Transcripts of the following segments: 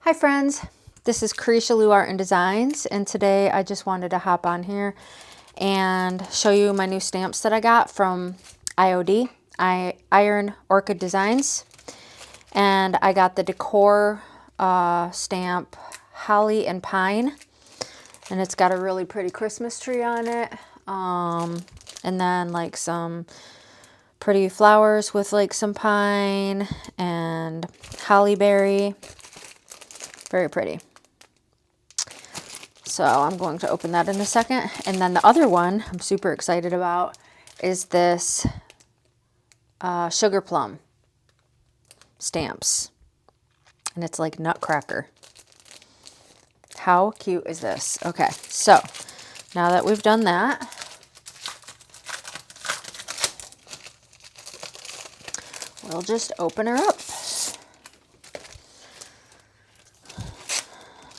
Hi friends, this is Carisha Lou Art and Designs, and today I just wanted to hop on here and show you my new stamps that I got from IOD, Iron Orchid Designs. And I got the decor stamp Holly and Pine, and it's got a really pretty Christmas tree on it, and then like some pretty flowers with like some pine and holly berry. Very pretty. So I'm going to open that in a second. And then the other one I'm super excited about is this sugar plum stamps. And it's like nutcracker. How cute is this? Okay, so now that we've done that, we'll just open her up.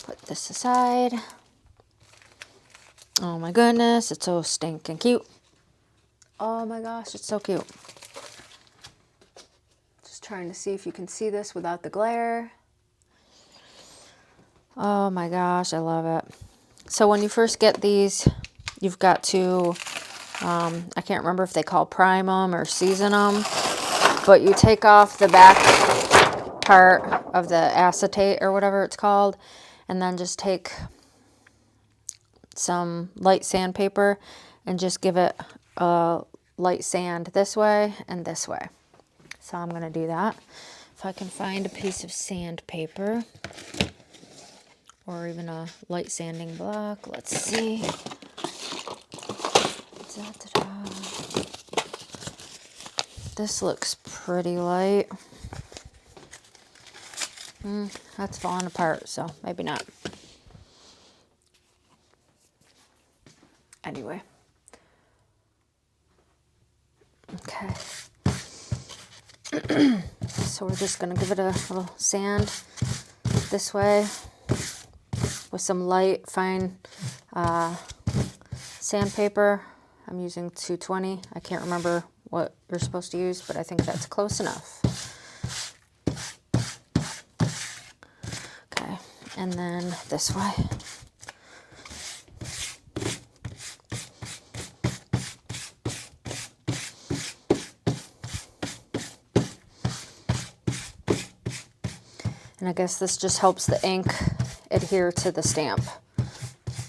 Put this aside. Oh my goodness, it's so stinking cute. Oh my gosh, it's so cute. Just trying to see if you can see this without the glare. Oh my gosh, I love it. So when you first get these, you've got to, I can't remember if they call prime them or season them, but you take off the back part of the acetate or whatever it's called, and then just take some light sandpaper and just give it a light sand this way and this way. So I'm going to do that. If I can find a piece of sandpaper or even a light sanding block, let's see. This looks pretty light. That's falling apart, so maybe not. Anyway. Okay. So we're just going to give it a little sand this way with some light, fine sandpaper. I'm using 220. I can't remember what you're supposed to use, but I think that's close enough. Okay, and then this way. And I guess this just helps the ink adhere to the stamp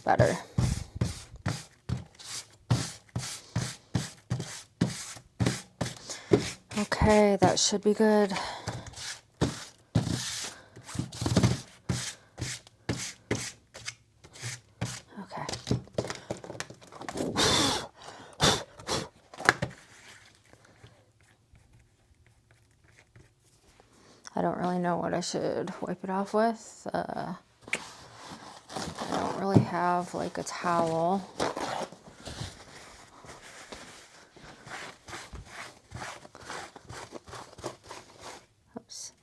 better. Okay, that should be good. Okay. I don't really know what I should wipe it off with. I don't really have like a towel. Oops.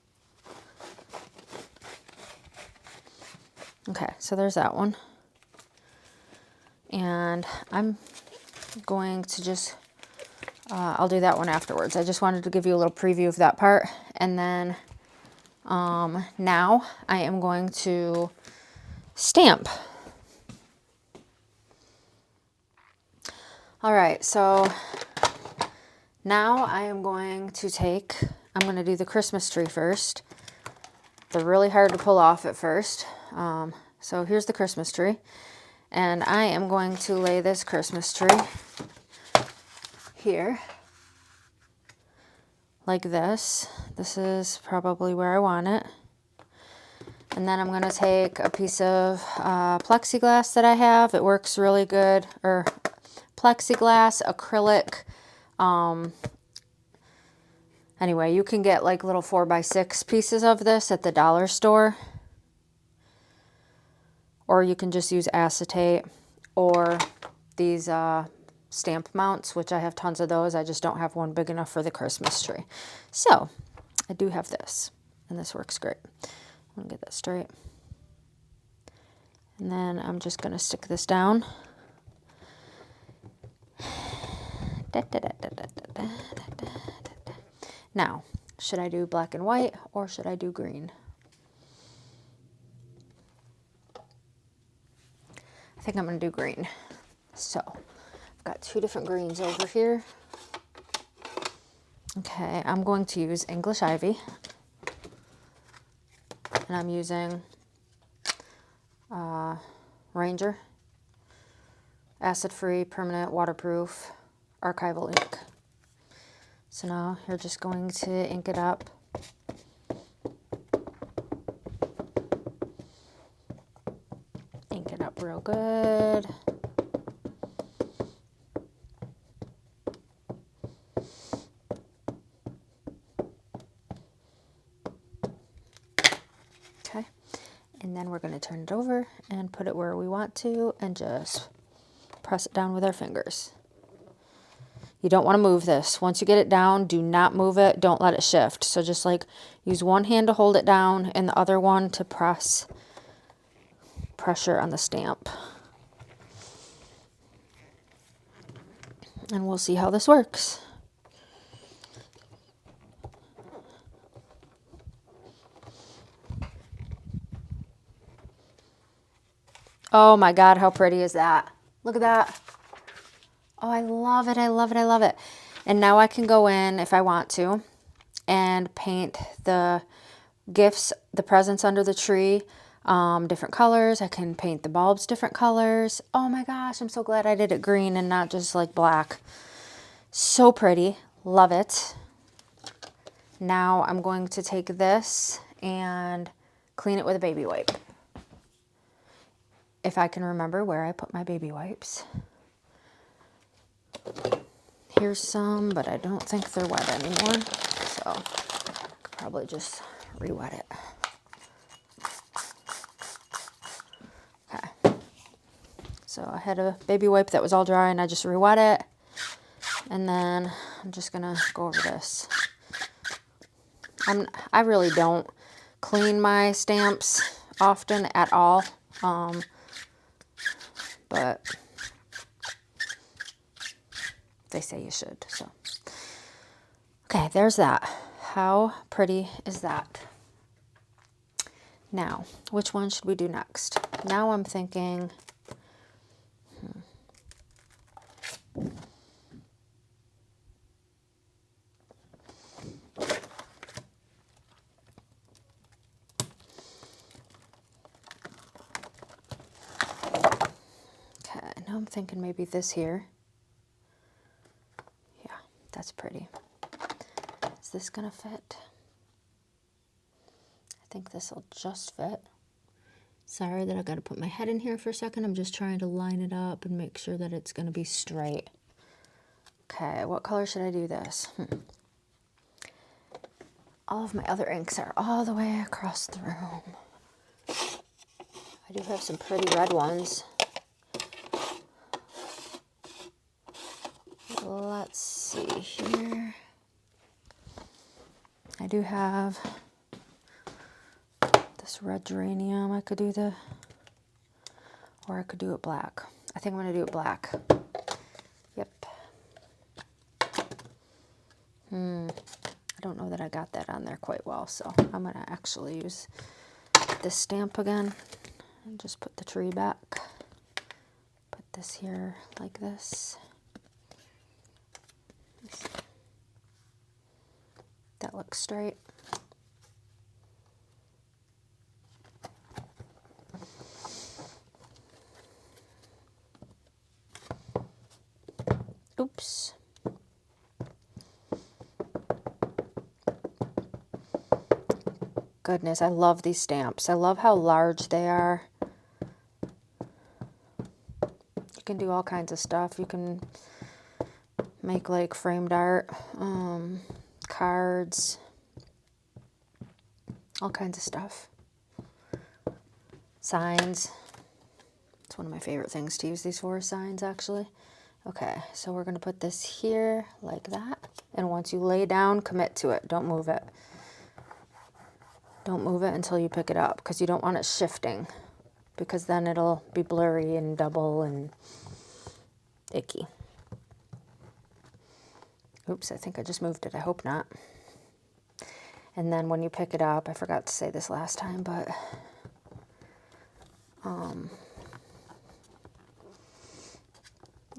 Okay, so there's that one. And I'm going to just, I'll do that one afterwards. I just wanted to give you a little preview of that part. And then now I am going to stamp. All right, so now I am going to take, I'm going to do the Christmas tree first. They're really hard to pull off at first. So here's the Christmas tree. And I am going to lay this Christmas tree here. Like this. This is probably where I want it. And then I'm going to take a piece of plexiglass that I have. It works really good. Or plexiglass, acrylic. Anyway, you can get like little 4x6 pieces of this at the dollar store. Or you can just use acetate or these stamp mounts, which I have tons of those. I just don't have one big enough for the Christmas tree. So I do have this, and this works great. I'm going to get that straight. And then I'm just going to stick this down. Now, should I do black and white or should I do green? think I'm going to do green. So I've got 2 different greens over here. Okay, I'm going to use English Ivy. And I'm using Ranger, acid-free, permanent, waterproof, archival ink. So now you're just going to ink it up. Ink it up real good. Okay, and then we're going to turn it over and put it where we want to and just press it down with our fingers. You don't want to move this. Once you get it down, do not move it. Don't let it shift. So just like use one hand to hold it down and the other one to press pressure on the stamp. And we'll see how this works. Oh my God, how pretty is that? Look at that. Oh, I love it, I love it, I love it. And now I can go in, if I want to, and paint the gifts, the presents under the tree, different colors. I can paint the bulbs different colors. Oh my gosh, I'm so glad I did it green and not just like black. So pretty, love it. Now I'm going to take this and clean it with a baby wipe. If I can remember where I put my baby wipes. Here's some, but I don't think they're wet anymore, so I could probably just re-wet it. Okay, so I had a baby wipe that was all dry and I just re-wet it, and then I'm just gonna go over this. I really don't clean my stamps often at all, but they say you should, so. Okay, there's that. How pretty is that? Now, which one should we do next? Now I'm thinking, okay, now I'm thinking maybe this here. Yeah, that's pretty. Is this gonna fit? I think this will just fit. Sorry that I gotta put my head in here for a second. I'm just trying to line it up and make sure that it's gonna be straight. Okay, what color should I do this? All of my other inks are all the way across the room. I do have some pretty red ones. Let's see here. I do have this red geranium. I could do or I could do it black. I think I'm gonna do it black. Yep. I don't know that I got that on there quite well, so I'm gonna actually use this stamp again and just put the tree back. Put this here like this. That looks straight. Oops. Goodness, I love these stamps. I love how large they are. You can do all kinds of stuff. You can make like framed art, cards, all kinds of stuff. Signs. It's one of my favorite things to use these for, signs actually. Okay, so we're going to put this here like that. And once you lay down, commit to it. Don't move it. Don't move it until you pick it up, because you don't want it shifting, because then it'll be blurry and double and icky. Oops, I think I just moved it. I hope not. And then when you pick it up, I forgot to say this last time, but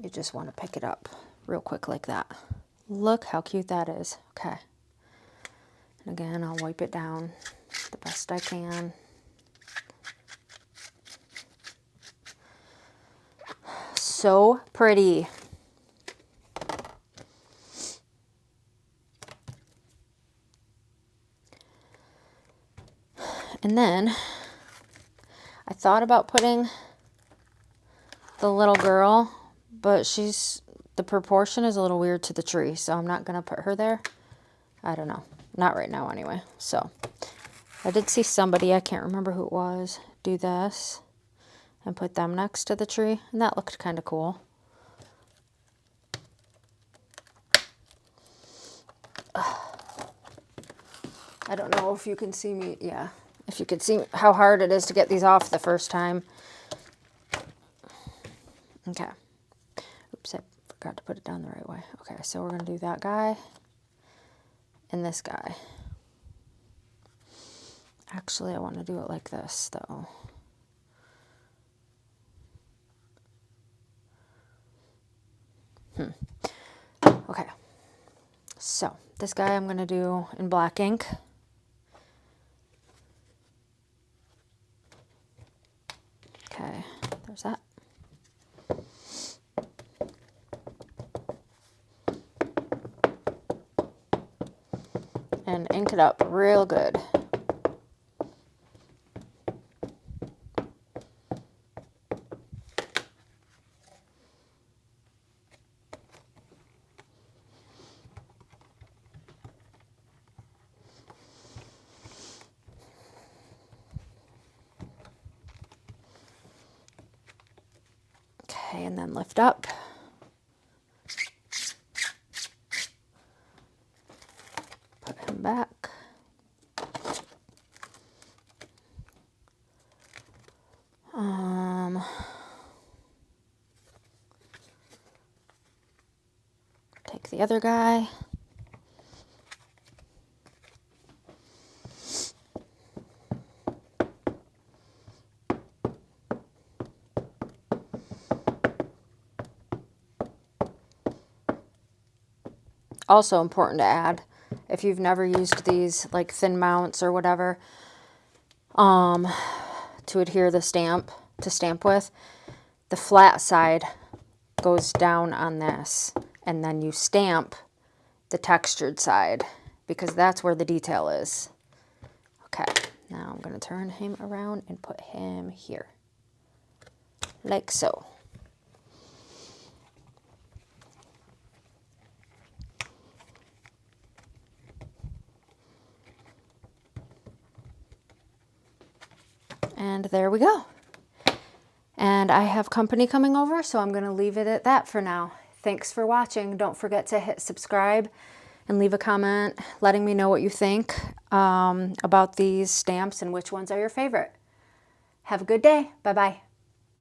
You just want to pick it up real quick like that. Look how cute that is. Okay. And again, I'll wipe it down the best I can. So pretty. And then I thought about putting the little girl, but the proportion is a little weird to the tree, so I'm not gonna put her there. I don't know, not right now anyway. So I did see somebody, I can't remember who it was, do this and put them next to the tree, and that looked kind of cool. I don't know if you can see me, yeah, if you can see how hard it is to get these off the first time. Okay. Oops, I forgot to put it down the right way. Okay, so we're going to do that guy and this guy. Actually, I want to do it like this, though. Okay. So, this guy I'm going to do in black ink. Okay, there's that. And ink it up real good. Okay, and then lift up. Put him back. Take the other guy. Also important to add, if you've never used these like thin mounts or whatever, to adhere the stamp, to stamp with, the flat side goes down on this, and then you stamp the textured side, because that's where the detail is. Okay, now I'm going to turn him around and put him here, like so. And there we go. And I have company coming over, so I'm going to leave it at that for now. Thanks for watching. Don't forget to hit subscribe and leave a comment letting me know what you think about these stamps and which ones are your favorite. Have a good day. Bye-bye.